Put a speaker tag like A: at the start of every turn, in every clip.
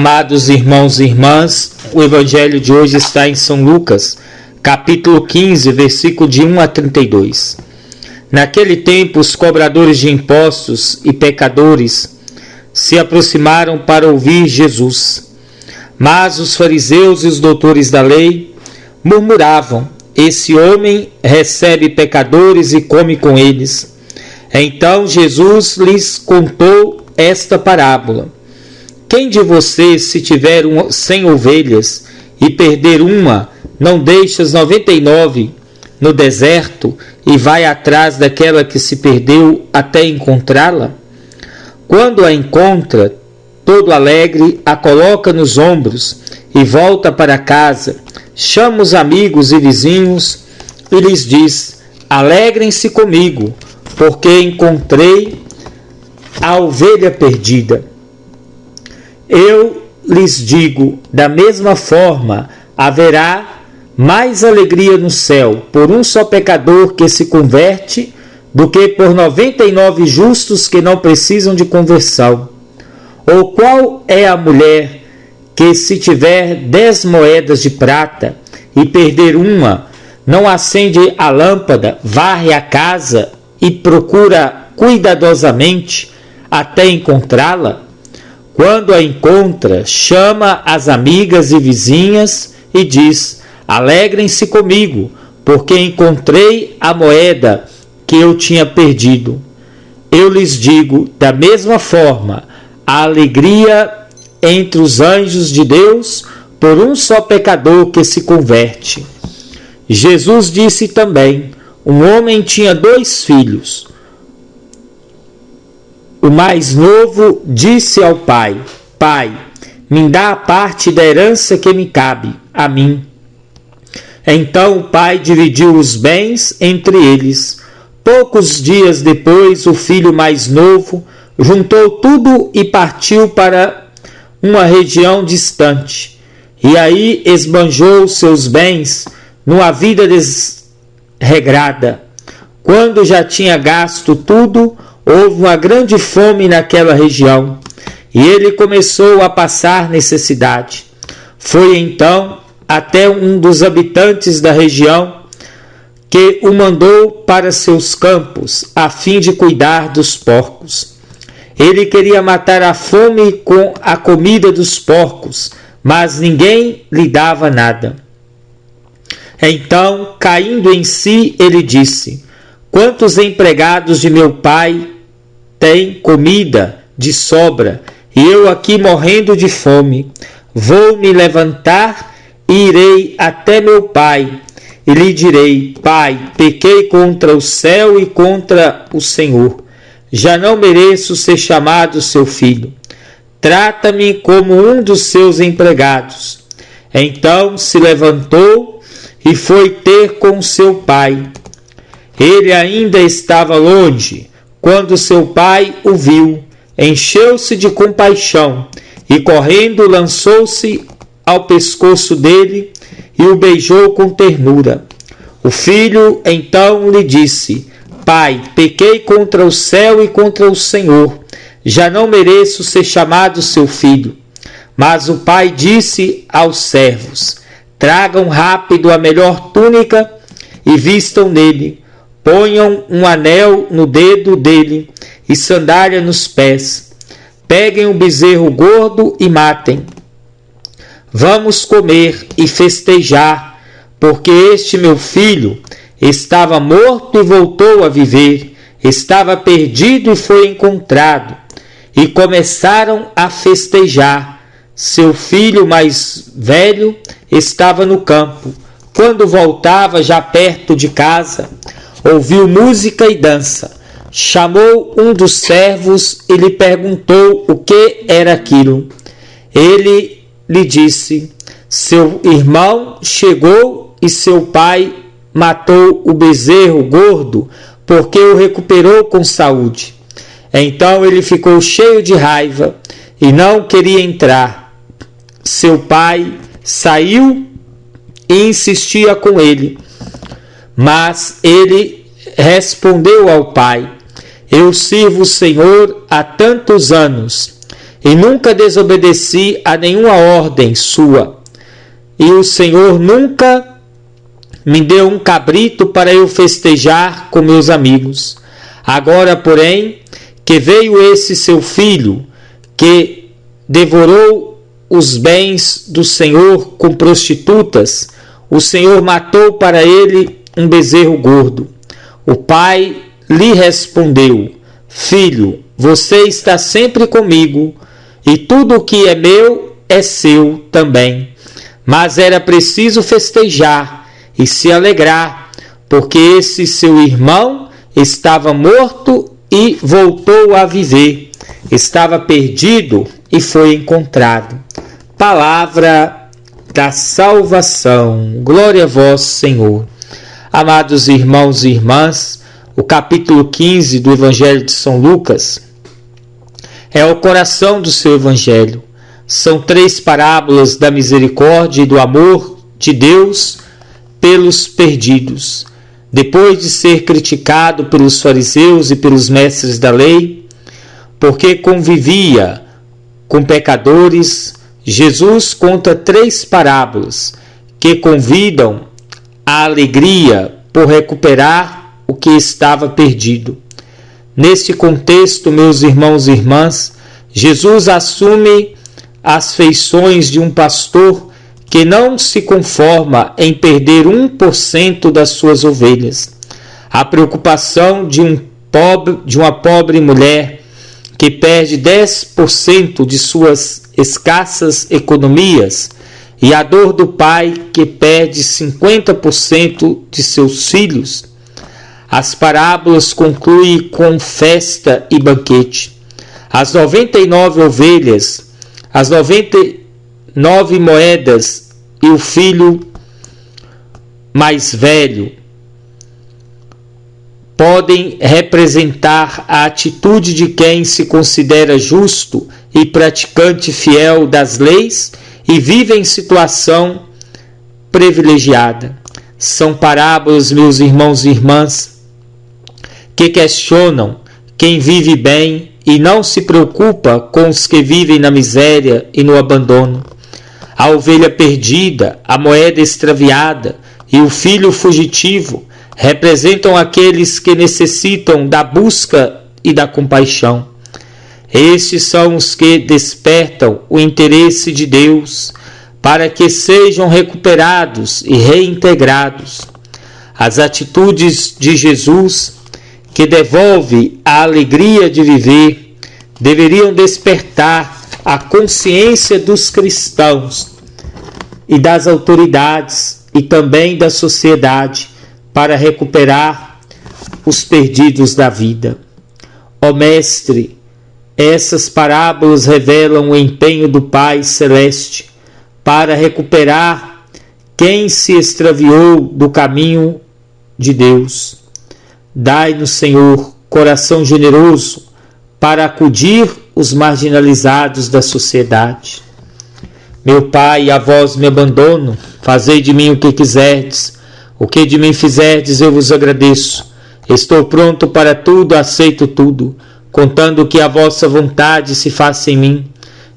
A: Amados irmãos e irmãs, o evangelho de hoje está em São Lucas, capítulo 15, versículo de 1 a 32. Naquele tempo, os cobradores de impostos e pecadores se aproximaram para ouvir Jesus. Mas os fariseus e os doutores da lei murmuravam: esse homem recebe pecadores e come com eles. Então Jesus lhes contou esta parábola: quem de vocês, se tiver 100 ovelhas e perder uma, não deixa as 99 no deserto e vai atrás daquela que se perdeu até encontrá-la? Quando a encontra, todo alegre, a coloca nos ombros e volta para casa, chama os amigos e vizinhos e lhes diz: alegrem-se comigo, porque encontrei a ovelha perdida. Eu lhes digo, da mesma forma, haverá mais alegria no céu por um só pecador que se converte do que por 99 justos que não precisam de conversão. Ou qual é a mulher que, se tiver 10 moedas de prata e perder uma, não acende a lâmpada, varre a casa e procura cuidadosamente até encontrá-la? Quando a encontra, chama as amigas e vizinhas e diz: alegrem-se comigo, porque encontrei a moeda que eu tinha perdido. Eu lhes digo, da mesma forma, a alegria entre os anjos de Deus por um só pecador que se converte. Jesus disse também: um homem tinha 2 filhos. O mais novo disse ao pai: pai, me dá a parte da herança que me cabe a mim. Então o pai dividiu os bens entre eles. Poucos dias depois, o filho mais novo juntou tudo e partiu para uma região distante. E aí esbanjou seus bens numa vida desregrada. Quando já tinha gasto tudo, houve uma grande fome naquela região, e ele começou a passar necessidade. Foi então até um dos habitantes da região, que o mandou para seus campos, a fim de cuidar dos porcos. Ele queria matar a fome com a comida dos porcos, mas ninguém lhe dava nada. Então, caindo em si, ele disse: quantos empregados de meu pai têm comida de sobra, e eu aqui morrendo de fome? Vou me levantar e irei até meu pai, e lhe direi: pai, pequei contra o céu e contra o Senhor. Já não mereço ser chamado seu filho. Trata-me como um dos seus empregados. Então se levantou e foi ter com seu pai. Ele ainda estava longe quando seu pai o viu, encheu-se de compaixão e, correndo, lançou-se ao pescoço dele e o beijou com ternura. O filho então lhe disse: pai, pequei contra o céu e contra o Senhor. Já não mereço ser chamado seu filho. Mas o pai disse aos servos: tragam rápido a melhor túnica e vistam nele. Ponham um anel no dedo dele e sandália nos pés. Peguem um bezerro gordo e matem. Vamos comer e festejar, porque este meu filho estava morto e voltou a viver, estava perdido e foi encontrado. E começaram a festejar. Seu filho mais velho estava no campo. Quando voltava, já perto de casa, ouviu música e dança. Chamou um dos servos e lhe perguntou o que era aquilo. Ele lhe disse: seu irmão chegou e seu pai matou o bezerro gordo, porque o recuperou com saúde. Então ele ficou cheio de raiva e não queria entrar. Seu pai saiu e insistia com ele. Mas ele respondeu ao pai: eu sirvo o Senhor há tantos anos e nunca desobedeci a nenhuma ordem sua. E o Senhor nunca me deu um cabrito para eu festejar com meus amigos. Agora, porém, que veio esse seu filho, que devorou os bens do Senhor com prostitutas, o Senhor matou para ele um bezerro gordo. O pai lhe respondeu: Filho, você está sempre comigo, e tudo o que é meu é seu também. Mas era preciso festejar e se alegrar, porque esse seu irmão estava morto e voltou a viver. Estava perdido e foi encontrado. Palavra da salvação. Glória a vós, Senhor. Amados irmãos e irmãs, o capítulo 15 do Evangelho de São Lucas é o coração do seu Evangelho. São 3 parábolas da misericórdia e do amor de Deus pelos perdidos. Depois de ser criticado pelos fariseus e pelos mestres da lei, porque convivia com pecadores, Jesus conta 3 parábolas que convidam à alegria por recuperar o que estava perdido. Neste contexto, meus irmãos e irmãs, Jesus assume as feições de um pastor que não se conforma em perder 1% das suas ovelhas. A preocupação de uma pobre mulher que perde 10% de suas escassas economias, e a dor do pai que perde 50% de seus filhos. As parábolas concluem com festa e banquete. As 99 ovelhas, as 99 moedas e o filho mais velho podem representar a atitude de quem se considera justo e praticante fiel das leis e vive em situação privilegiada. São parábolas, meus irmãos e irmãs, que questionam quem vive bem e não se preocupa com os que vivem na miséria e no abandono. A ovelha perdida, a moeda extraviada e o filho fugitivo representam aqueles que necessitam da busca e da compaixão. Estes são os que despertam o interesse de Deus para que sejam recuperados e reintegrados. As atitudes de Jesus, que devolve a alegria de viver, deveriam despertar a consciência dos cristãos e das autoridades e também da sociedade para recuperar os perdidos da vida. Ó Mestre, essas parábolas revelam o empenho do Pai Celeste para recuperar quem se extraviou do caminho de Deus. Dai-nos, Senhor, coração generoso para acudir os marginalizados da sociedade. Meu Pai, a vós me abandono, fazei de mim o que quiserdes. O que de mim fizerdes eu vos agradeço. Estou pronto para tudo, aceito tudo, contando que a vossa vontade se faça em mim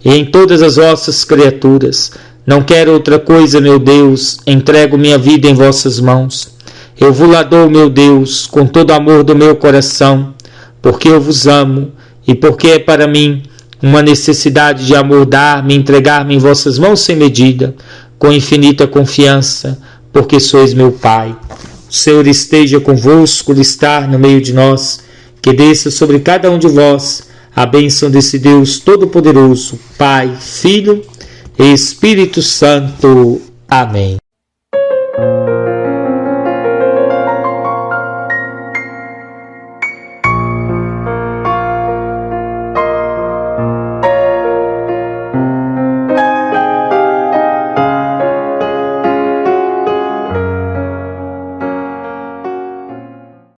A: e em todas as vossas criaturas. Não quero outra coisa, meu Deus, entrego minha vida em vossas mãos. Eu vos la dou, meu Deus, com todo o amor do meu coração, porque eu vos amo e porque é para mim uma necessidade de amor dar-me, entregar-me em vossas mãos sem medida, com infinita confiança, porque sois meu Pai. O Senhor esteja convosco, Ele está no meio de nós, que desça sobre cada um de vós a bênção desse Deus Todo-Poderoso, Pai, Filho e Espírito Santo. Amém.